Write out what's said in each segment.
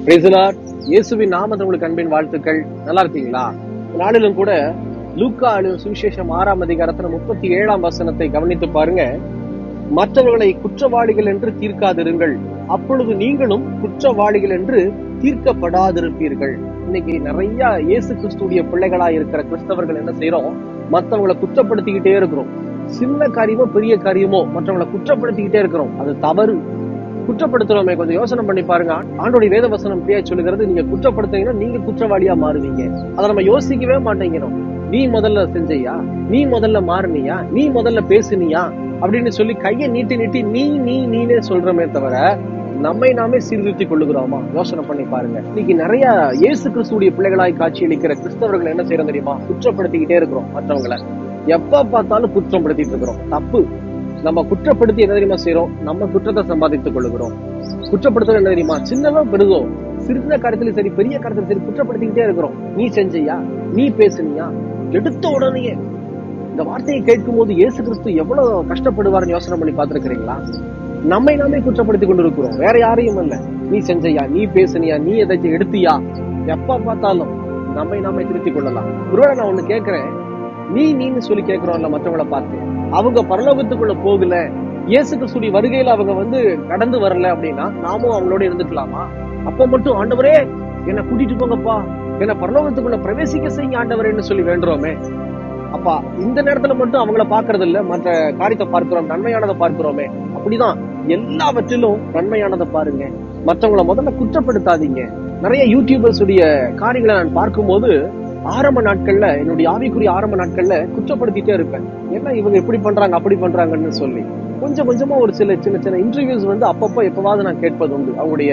Praise the Lord. இயேசுவின் நாமத்தில் உங்களுக்கு அன்பின் வாழ்த்துக்கள். நல்லா இருக்கீங்களா? நாளிலும் கூட லூக்கா எழுதின சுவிசேஷம் 6ஆம் அதிகாரத்துல 37ஆம் வசனத்தை கவனித்து பாருங்க. மற்றவர்களை குற்றவாளிகள் என்று தீர்க்காதிருங்கள், அப்பொழுது நீங்களும் குற்றவாளிகள் என்று தீர்க்கப்படாதிருப்பீர்கள். இன்னைக்கு நிறைய இயேசு கிறிஸ்துடைய பிள்ளைகளா இருக்கிற கிறிஸ்தவர்கள் என்ன செய்யறோம்? மற்றவங்களை குற்றப்படுத்திக்கிட்டே இருக்கிறோம். சின்ன காரியமோ பெரிய காரியமோ மற்றவங்களை குற்றப்படுத்திக்கிட்டே இருக்கிறோம். அது தவறு. குற்றப்படுத்துறோமே, கொஞ்சம் யோசனை பண்ணி பாருங்க. ஆண்டோடைய வேத வசனம் பிரியா சொல்லுகிறது, நீங்க குற்றப்படுத்தீங்கன்னா நீங்க குற்றவாளியா மாறுவீங்க. அதை நம்ம யோசிக்கவே மாட்டேங்கிறோம். நீ முதல்ல செஞ்சையா, நீ முதல்ல மாறுனியா, நீ முதல்ல பேசுனியா அப்படின்னு சொல்லி கையை நீட்டி நீட்டி நீனே சொல்றமே தவிர நம்மை நாமே சீர்திருத்திக் கொள்ளுகிறோமா? யோசனை பண்ணி பாருங்க. இன்னைக்கு நிறைய இயேசு கிறிஸ்துடைய பிள்ளைகளாய் காட்சியளிக்கிற கிறிஸ்தவர்கள் என்ன செய்யறோம் தெரியுமா? குற்றப்படுத்திக்கிட்டே இருக்கிறோம். மற்றவங்களை எப்ப பார்த்தாலும் குற்றப்படுத்திட்டு இருக்கிறோம். தப்பு. நம்ம குற்றப்படுத்தி என்ன தெரியுமா செய்யறோம்? நம்ம குற்றத்தை சம்பாதித்துக் கொள்ளுகிறோம். குற்றப்படுத்துறது என்ன தெரியுமா? சின்னதோ பெருதோ, சிறிய காரியத்திலும் சரி பெரிய காரியத்திலும் சரி குற்றப்படுத்திக்கிட்டே இருக்கிறோம். நீ செஞ்சையா, நீ பேசுனியா, எடுத்த உடனே இந்த வார்த்தையை கேட்கும் போது இயேசு கிறிஸ்து எவ்வளவு கஷ்டப்படுவார்னு யோசனை பண்ணி பார்த்திருக்கிறீங்களா? நம்மை நாமே குற்றப்படுத்திக் கொண்டிருக்கிறோம், வேற யாரையும் இல்ல. நீ செஞ்சையா, நீ பேசுனியா, நீ எதாச்சும் எடுத்தியா, எப்ப பார்த்தாலும் நம்மை நாமே திருத்திக் கொள்ளலாம். ஒருவேளை நான் ஒண்ணு கேட்கிறேன், நீன்னு சொல்லி கேட்கிறோம்ல மற்றவங்களை பார்த்து, அவங்க பரலோகத்துக்குள்ள போகல, இயேசு கிறிஸ்துடைய வருகையில அவங்க கடந்து வரல அப்படின்னா நாமும் அவங்களோட இருந்துக்கலாமா? அப்ப மட்டும் ஆண்டவரே என்னை கூட்டிட்டு போங்கப்பா, என்னை பரலோகத்துக்குள்ள பிரவேசிக்க செய்யுங்க ஆண்டவரேன்னு சொல்லி வேண்டுறோமே. அப்பா இந்த நேரத்துல மட்டும் அவங்கள பாக்குறது இல்ல, மற்ற காரியத்தை பார்க்கிறோம், நன்மையானதை பார்க்கிறோமே. அப்படிதான் எல்லாவற்றிலும் நன்மையானதை பாருங்க. மற்றவங்களை முதல்ல குற்றப்படுத்தாதீங்க. நிறைய யூடியூபர்ஸ் உடைய காரியங்களை நான் பார்க்கும்போது ஆரம்ப நாட்கள்ல, என்னுடைய ஆவிக்குரிய ஆரம்ப நாட்கள்ல குற்றப்படுத்திட்டே இருப்பேன். ஏன்னா இவங்க இப்படி பண்றாங்க அப்படி பண்றாங்கன்னு சொல்லி கொஞ்சம் கொஞ்சமா ஒரு சின்ன சின்ன இன்டர்வியூஸ் எப்பப்போ எப்பவாவது நான் கேட்பது உண்டு, அவங்களுடைய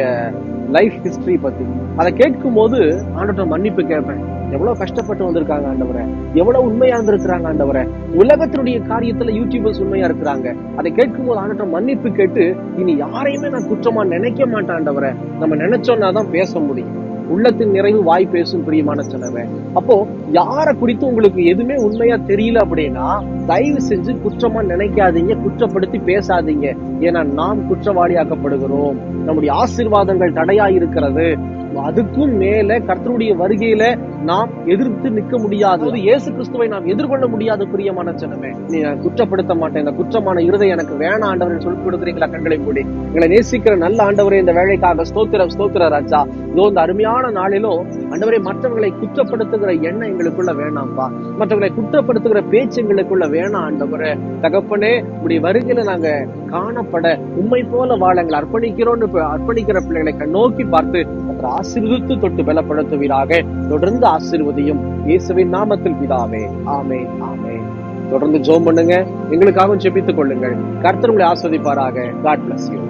லைஃப் ஹிஸ்டரி பத்தி. அதை கேட்கும் போது ஆண்டவர்ட்ட மன்னிப்பு கேட்பேன். எவ்வளவு கஷ்டப்பட்டு வந்திருக்காங்க ஆண்டவரே, எவ்வளவு உண்மையா இருந்திருக்கிறாங்க ஆண்டவரே, உலகத்தினுடைய காரியத்துல யூடியூபர்ஸ் உண்மையா இருக்கிறாங்க. அதை கேட்கும் போது ஆண்டவர்ட்ட மன்னிப்பு கேட்டு இனி யாரையுமே நான் குற்றமா நினைக்க மாட்டேன் ஆண்டவரே. நம்ம நினைச்சோம்னா தான் பேச முடியும். உள்ளத்தின் நிறைவு வாய் பேசும் பிரியமான சொன்னவன். அப்போ யார குறித்து உங்களுக்கு எதுவுமே உண்மையா தெரியல அப்படின்னா தயவு செஞ்சு குற்றமா நினைக்காதீங்க, குற்றப்படுத்தி பேசாதீங்க. ஏன்னா நாம் குற்றவாளியாக்கப்படுகிறோம். நம்முடைய ஆசீர்வாதங்கள் தடையா இருக்கிறது. அதுக்கும் மேல கர்த்தருடைய வருகையில நாம் எதிர்த்து நிற்க முடியாது. இயேசு கிறிஸ்துவை நாம் எதிர்கொள்ள முடியாது. பிரியமான சொன்னமே, நீ குற்றப்படுத்த மாட்டேன், இந்த குற்றமான இருதயம் எனக்கு வேணாம் ஆண்டவரை சொல்லி கொடுக்குறீங்களா? கண்களை மூடி எங்களை நேசிக்கிற நல்ல ஆண்டவரே, இந்த வேலைக்காக ஸ்தோத்திரம் ஸ்தோத்திர ராஜா. இதோ இந்த அருமையான நாளிலும் ஆண்டவரே, மற்றவர்களை குற்றப்படுத்துகிற எண்ணம் எங்களுக்குள்ள வேணாம்ப்பா, மற்றவர்களை குற்றப்படுத்துகிற பேச்சு எங்களுக்குள்ள வேணாம் ஆண்டவரே. தகப்பனே, உடைய வருகையில நாங்க காணப்பட உண்மை போல வாழ எங்களை அர்ப்பணிக்கிற பிள்ளைகளை நோக்கி பார்த்து ஆசீர்வதித்து தொட்டு பலப்படுத்துவீராக. தொடர்ந்து ஆசீர்வதியும் இயேசுவின் நாமத்தில் பிதாவே, ஆமென் ஆமென். தொடர்ந்து ஜெபம் பண்ணுங்க, எங்களுக்காகவும் ஜெபித்துக் கொள்ளுங்கள். கர்த்தர் உங்களை ஆசீர்வதிப்பாராக. God bless you.